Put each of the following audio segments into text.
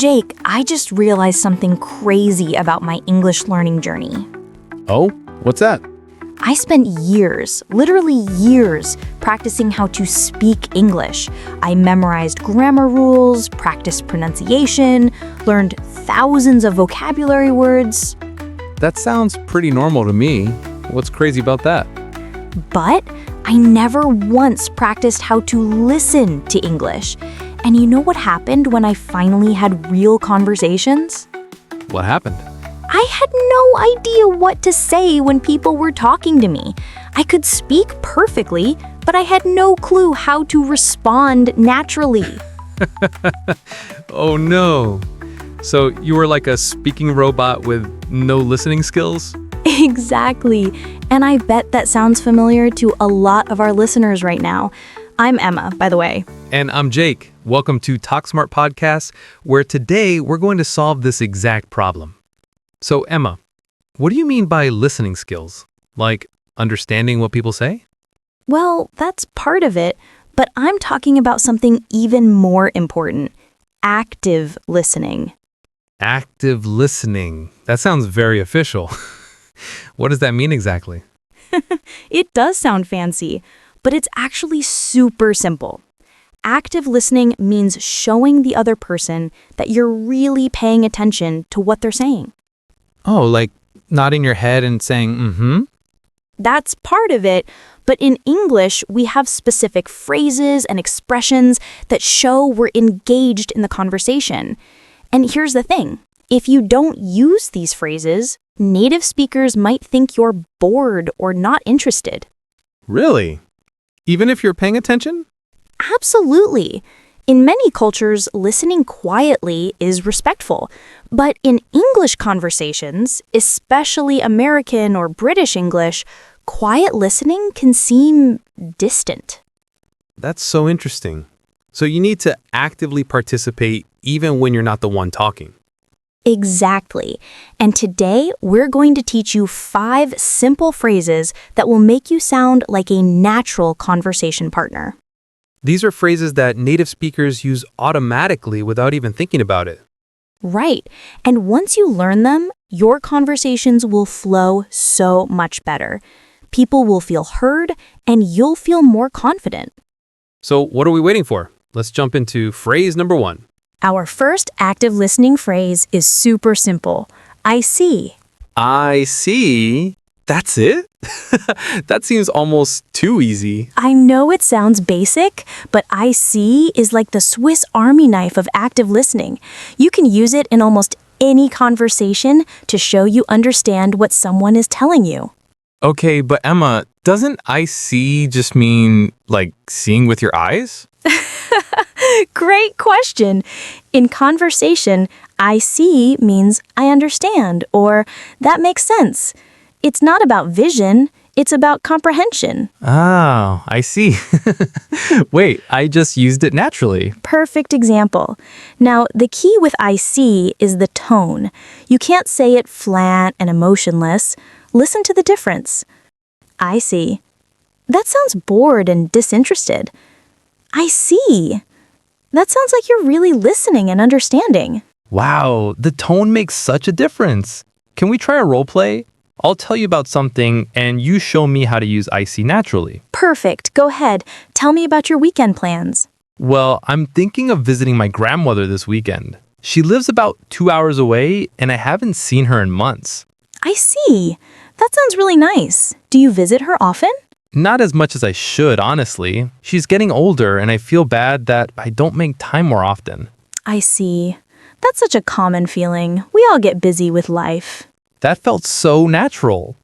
Jake, I just realized something crazy about my English learning journey. Oh, what's that? I spent years, literally years, practicing how to speak English. I memorized grammar rules, practiced pronunciation, learned thousands of vocabulary words. That sounds pretty normal to me. What's crazy about that? But I never once practiced how to listen to English. And you know what happened when I finally had real conversations? What happened? I had no idea what to say when people were talking to me. I could speak perfectly, but I had no clue how to respond naturally. Oh no. So you were like a speaking robot with no listening skills? Exactly. And I bet that sounds familiar to a lot of our listeners right now. I'm Emma, by the way. And I'm Jake. Welcome to Talk Smart Podcast, where today we're going to solve this exact problem. So Emma, what do you mean by listening skills? Like understanding what people say? Well, that's part of it, but I'm talking about something even more important: active listening. Active listening. That sounds very official. What does that mean exactly? It does sound fancy, but it's actually super simple. Active listening means showing the other person that you're really paying attention to what they're saying. Oh, like nodding your head and saying, mm-hmm? That's part of it, but in English, we have specific phrases and expressions that show we're engaged in the conversation. And here's the thing. If you don't use these phrases, native speakers might think you're bored or not interested. Really? Even if you're paying attention? Absolutely. In many cultures, listening quietly is respectful. But in English conversations, especially American or British English, quiet listening can seem distant. That's so interesting. So you need to actively participate even when you're not the one talking. Exactly. And today, we're going to teach you 5 simple phrases that will make you sound like a natural conversation partner. These are phrases that native speakers use automatically without even thinking about it. Right. And once you learn them, your conversations will flow so much better. People will feel heard, and you'll feel more confident. So what are we waiting for? Let's jump into phrase number 1. Our first active listening phrase is super simple. I see. I see. That's it? That seems almost too easy. I know it sounds basic, but I see is like the Swiss Army knife of active listening. You can use it in almost any conversation to show you understand what someone is telling you. Okay, but Emma, doesn't I see just mean like seeing with your eyes? Great question. In conversation, I see means I understand or that makes sense. It's not about vision, it's about comprehension. Oh, I see. Wait, I just used it naturally. Perfect example. Now, the key with I see is the tone. You can't say it flat and emotionless. Listen to the difference. I see. That sounds bored and disinterested. I see. That sounds like you're really listening and understanding. Wow, the tone makes such a difference. Can we try a role play? I'll tell you about something and you show me how to use I see naturally. Perfect. Go ahead. Tell me about your weekend plans. Well, I'm thinking of visiting my grandmother this weekend. She lives about 2 hours away and I haven't seen her in months. I see. That sounds really nice. Do you visit her often? Not as much as I should, honestly. She's getting older and I feel bad that I don't make time more often. I see. That's such a common feeling. We all get busy with life. That felt so natural.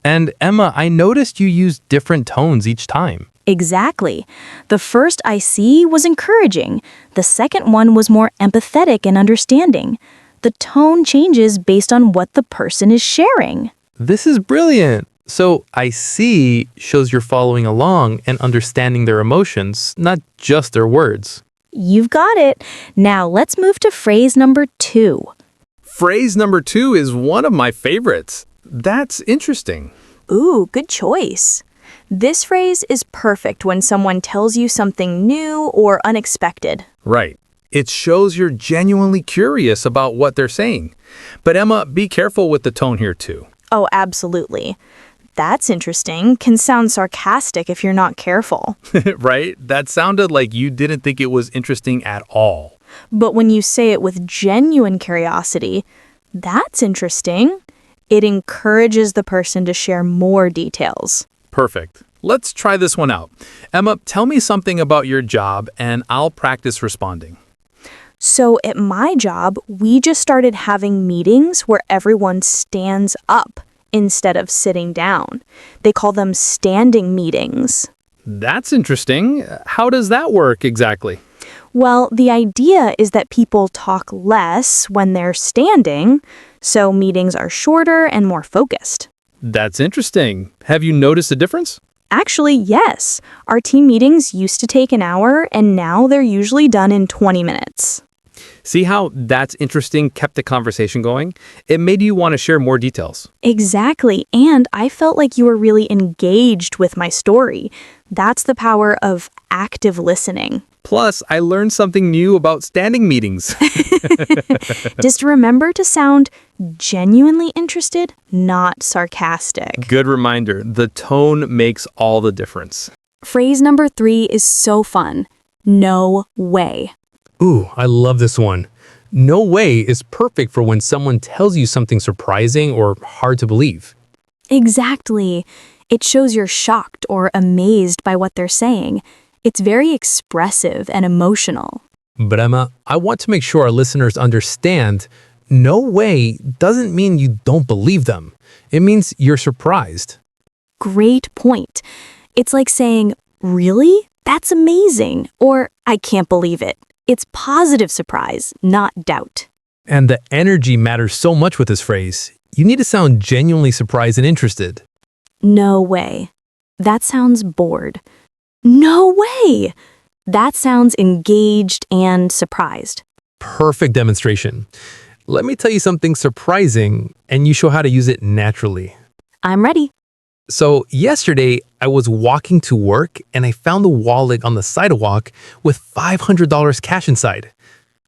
And Emma, I noticed you used different tones each time. Exactly. The first I see was encouraging. The second one was more empathetic and understanding. The tone changes based on what the person is sharing. This is brilliant. So I see shows you're following along and understanding their emotions, not just their words. You've got it. Now let's move to phrase number 2. Phrase number 2 is one of my favorites. That's interesting. Ooh, good choice. This phrase is perfect when someone tells you something new or unexpected. Right. It shows you're genuinely curious about what they're saying. But Emma, be careful with the tone here too. Oh, absolutely. That's interesting. Can sound sarcastic if you're not careful. Right? That sounded like you didn't think it was interesting at all. But when you say it with genuine curiosity, that's interesting. It encourages the person to share more details. Perfect. Let's try this one out. Emma, tell me something about your job and I'll practice responding. So at my job, we just started having meetings where everyone stands up instead of sitting down. They call them standing meetings. That's interesting. How does that work exactly? Well, the idea is that people talk less when they're standing, so meetings are shorter and more focused. That's interesting. Have you noticed a difference? Actually, yes. Our team meetings used to take an hour, and now they're usually done in 20 minutes. See how that's interesting kept the conversation going? It made you want to share more details. Exactly, and I felt like you were really engaged with my story. That's the power of active listening. Plus, I learned something new about standing meetings. Just remember to sound genuinely interested, not sarcastic. Good reminder, the tone makes all the difference. Phrase number 3 is so fun. No way. Ooh, I love this one. No way is perfect for when someone tells you something surprising or hard to believe. Exactly. It shows you're shocked or amazed by what they're saying. It's very expressive and emotional. But Emma, I want to make sure our listeners understand no way doesn't mean you don't believe them. It means you're surprised. Great point. It's like saying, "Really? That's amazing," or "I can't believe it." It's positive surprise, not doubt. And the energy matters so much with this phrase. You need to sound genuinely surprised and interested. No way. That sounds bored. No way. That sounds engaged and surprised. Perfect demonstration. Let me tell you something surprising, and you show how to use it naturally. I'm ready. So yesterday, I was walking to work and I found a wallet on the sidewalk with $500 cash inside.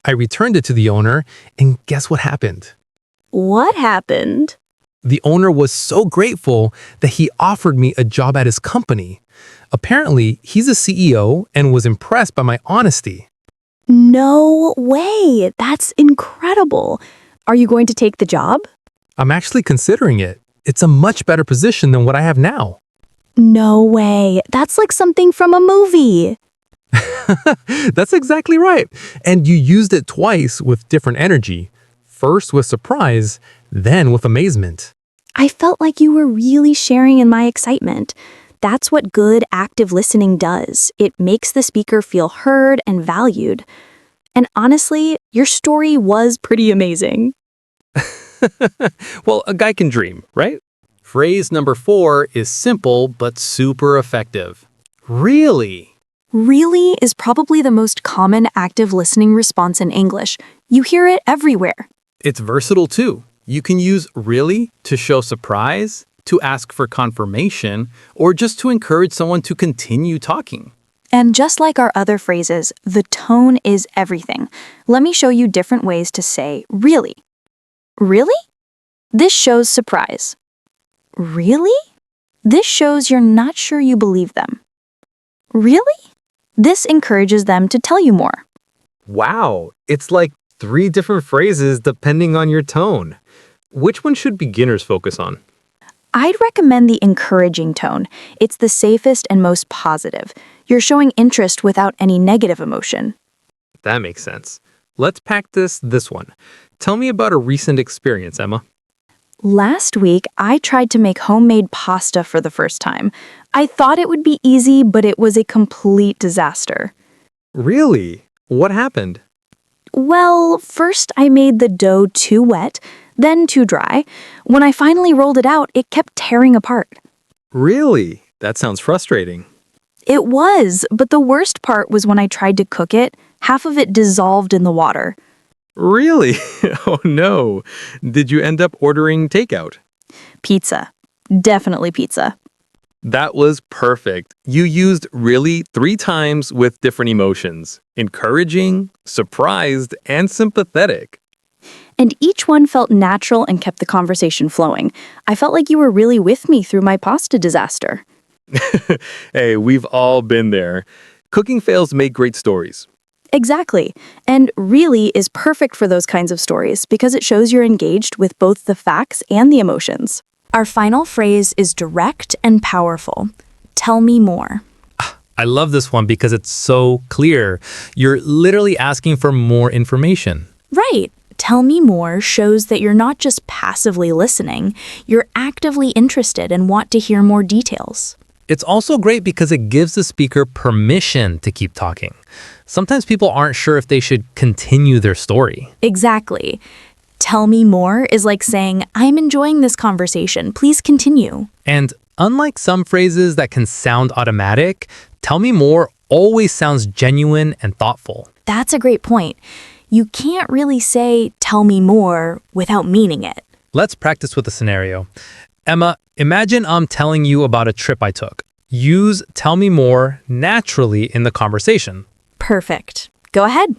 I returned it to the owner, and guess what happened? What happened? The owner was so grateful that he offered me a job at his company. Apparently, he's a CEO and was impressed by my honesty. No way. That's incredible. Are you going to take the job? I'm actually considering it. It's a much better position than what I have now. No way. That's like something from a movie. That's exactly right. And you used it twice with different energy. First with surprise, then with amazement. I felt like you were really sharing in my excitement. That's what good active listening does. It makes the speaker feel heard and valued. And honestly, your story was pretty amazing. Well, a guy can dream, right? Phrase number 4 is simple but super effective. Really? Really is probably the most common active listening response in English. You hear it everywhere. It's versatile too. You can use really to show surprise, to ask for confirmation, or just to encourage someone to continue talking. And just like our other phrases, the tone is everything. Let me show you different ways to say really. Really? This shows surprise. Really? This shows you're not sure you believe them. Really? This encourages them to tell you more. Wow, it's like 3 different phrases depending on your tone. Which one should beginners focus on? I'd recommend the encouraging tone. It's the safest and most positive. You're showing interest without any negative emotion. That makes sense. Let's practice this one. Tell me about a recent experience, Emma. Last week, I tried to make homemade pasta for the first time. I thought it would be easy, but it was a complete disaster. Really? What happened? Well, first I made the dough too wet, then too dry. When I finally rolled it out, it kept tearing apart. Really? That sounds frustrating. It was, but the worst part was when I tried to cook it, half of it dissolved in the water. Really? Oh no. Did you end up ordering takeout? Pizza. Definitely pizza. That was perfect. You used really 3 times with different emotions: encouraging, surprised, and sympathetic. And each one felt natural and kept the conversation flowing. I felt like you were really with me through my pasta disaster. Hey, we've all been there. Cooking fails make great stories. Exactly. And really is perfect for those kinds of stories because it shows you're engaged with both the facts and the emotions. Our final phrase is direct and powerful. Tell me more. I love this one because it's so clear. You're literally asking for more information. Right. Tell me more shows that you're not just passively listening, you're actively interested and want to hear more details. It's also great because it gives the speaker permission to keep talking. Sometimes people aren't sure if they should continue their story. Exactly. Tell me more is like saying, I'm enjoying this conversation. Please continue. And unlike some phrases that can sound automatic, tell me more always sounds genuine and thoughtful. That's a great point. You can't really say, tell me more, without meaning it. Let's practice with a scenario. Emma, imagine I'm telling you about a trip I took. Use tell me more naturally in the conversation. Perfect. Go ahead.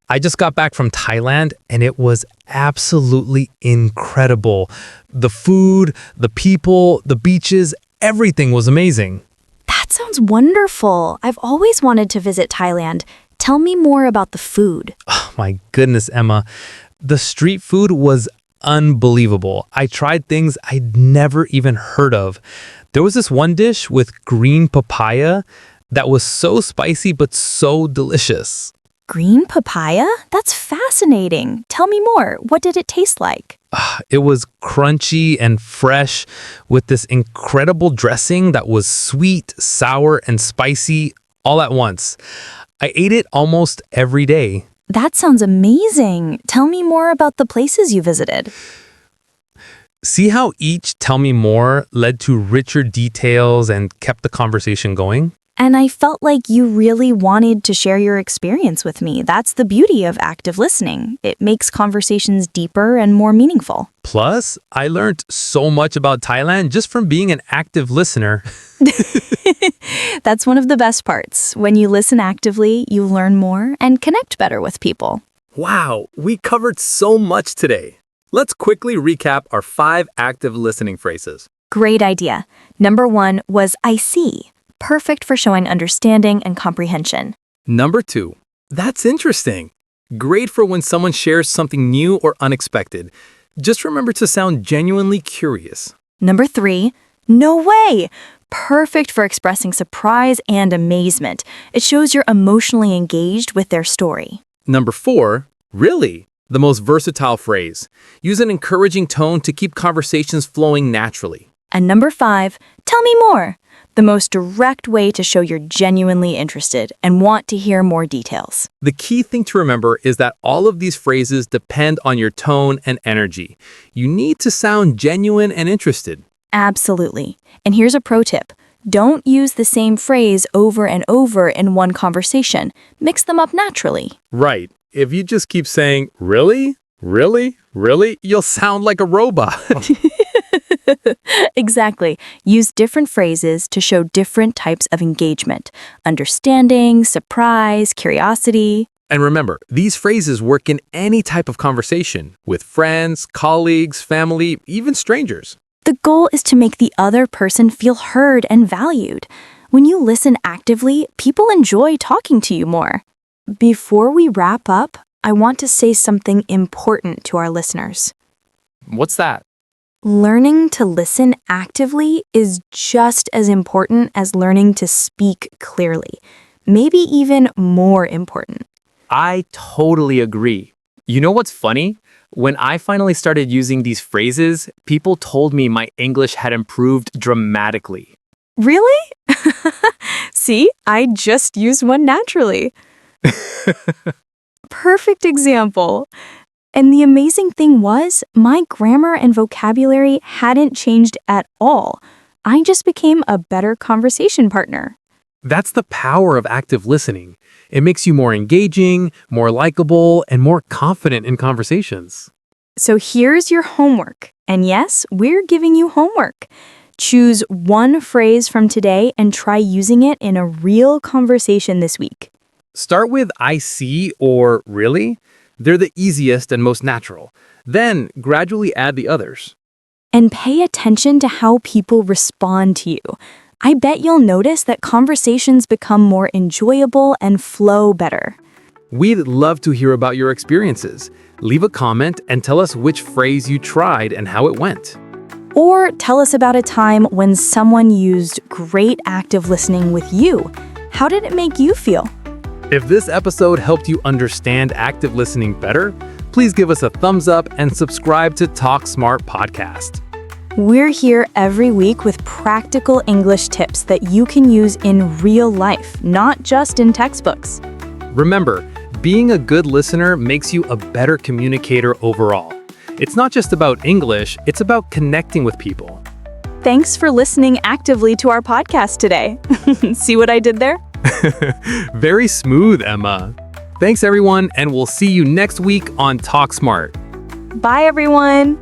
I just got back from Thailand and it was absolutely incredible. The food, the people, the beaches, everything was amazing. That sounds wonderful. I've always wanted to visit Thailand. Tell me more about the food. Oh my goodness, Emma. The street food was unbelievable. I tried things I'd never even heard of. There was this one dish with green papaya that was so spicy but so delicious. Green papaya? That's fascinating. Tell me more. What did it taste like? It was crunchy and fresh with this incredible dressing that was sweet, sour, and spicy all at once. I ate it almost every day. That sounds amazing. Tell me more about the places you visited. See how each tell me more led to richer details and kept the conversation going? And I felt like you really wanted to share your experience with me. That's the beauty of active listening. It makes conversations deeper and more meaningful. Plus, I learned so much about Thailand just from being an active listener. That's one of the best parts. When you listen actively, you learn more and connect better with people. Wow, we covered so much today. Let's quickly recap our 5 active listening phrases. Great idea. Number 1 was I see. Perfect for showing understanding and comprehension. Number 2, that's interesting. Great for when someone shares something new or unexpected. Just remember to sound genuinely curious. Number 3, no way. Perfect for expressing surprise and amazement. It shows you're emotionally engaged with their story. Number 4, really? The most versatile phrase. Use an encouraging tone to keep conversations flowing naturally. And number 5, tell me more. The most direct way to show you're genuinely interested and want to hear more details. The key thing to remember is that all of these phrases depend on your tone and energy. You need to sound genuine and interested. Absolutely. And here's a pro tip. Don't use the same phrase over and over in one conversation. Mix them up naturally. Right. If you just keep saying, really, really, really, you'll sound like a robot. Exactly. Use different phrases to show different types of engagement. Understanding, surprise, curiosity. And remember, these phrases work in any type of conversation with friends, colleagues, family, even strangers. The goal is to make the other person feel heard and valued. When you listen actively, people enjoy talking to you more. Before we wrap up, I want to say something important to our listeners. What's that? Learning to listen actively is just as important as learning to speak clearly, maybe even more important. I totally agree. You know what's funny? When I finally started using these phrases, people told me my English had improved dramatically. Really? See, I just used one naturally. Perfect example. And the amazing thing was, my grammar and vocabulary hadn't changed at all. I just became a better conversation partner. That's the power of active listening. It makes you more engaging, more likable, and more confident in conversations. So here's your homework. And yes, we're giving you homework. Choose one phrase from today and try using it in a real conversation this week. Start with I see or really. They're the easiest and most natural. Then gradually add the others. And pay attention to how people respond to you. I bet you'll notice that conversations become more enjoyable and flow better. We'd love to hear about your experiences. Leave a comment and tell us which phrase you tried and how it went. Or tell us about a time when someone used great active listening with you. How did it make you feel? If this episode helped you understand active listening better, please give us a thumbs up and subscribe to Talk Smart Podcast. We're here every week with practical English tips that you can use in real life, not just in textbooks. Remember, being a good listener makes you a better communicator overall. It's not just about English, it's about connecting with people. Thanks for listening actively to our podcast today. See what I did there? Very smooth, Emma. Thanks, everyone, and we'll see you next week on Talk Smart. Bye, everyone.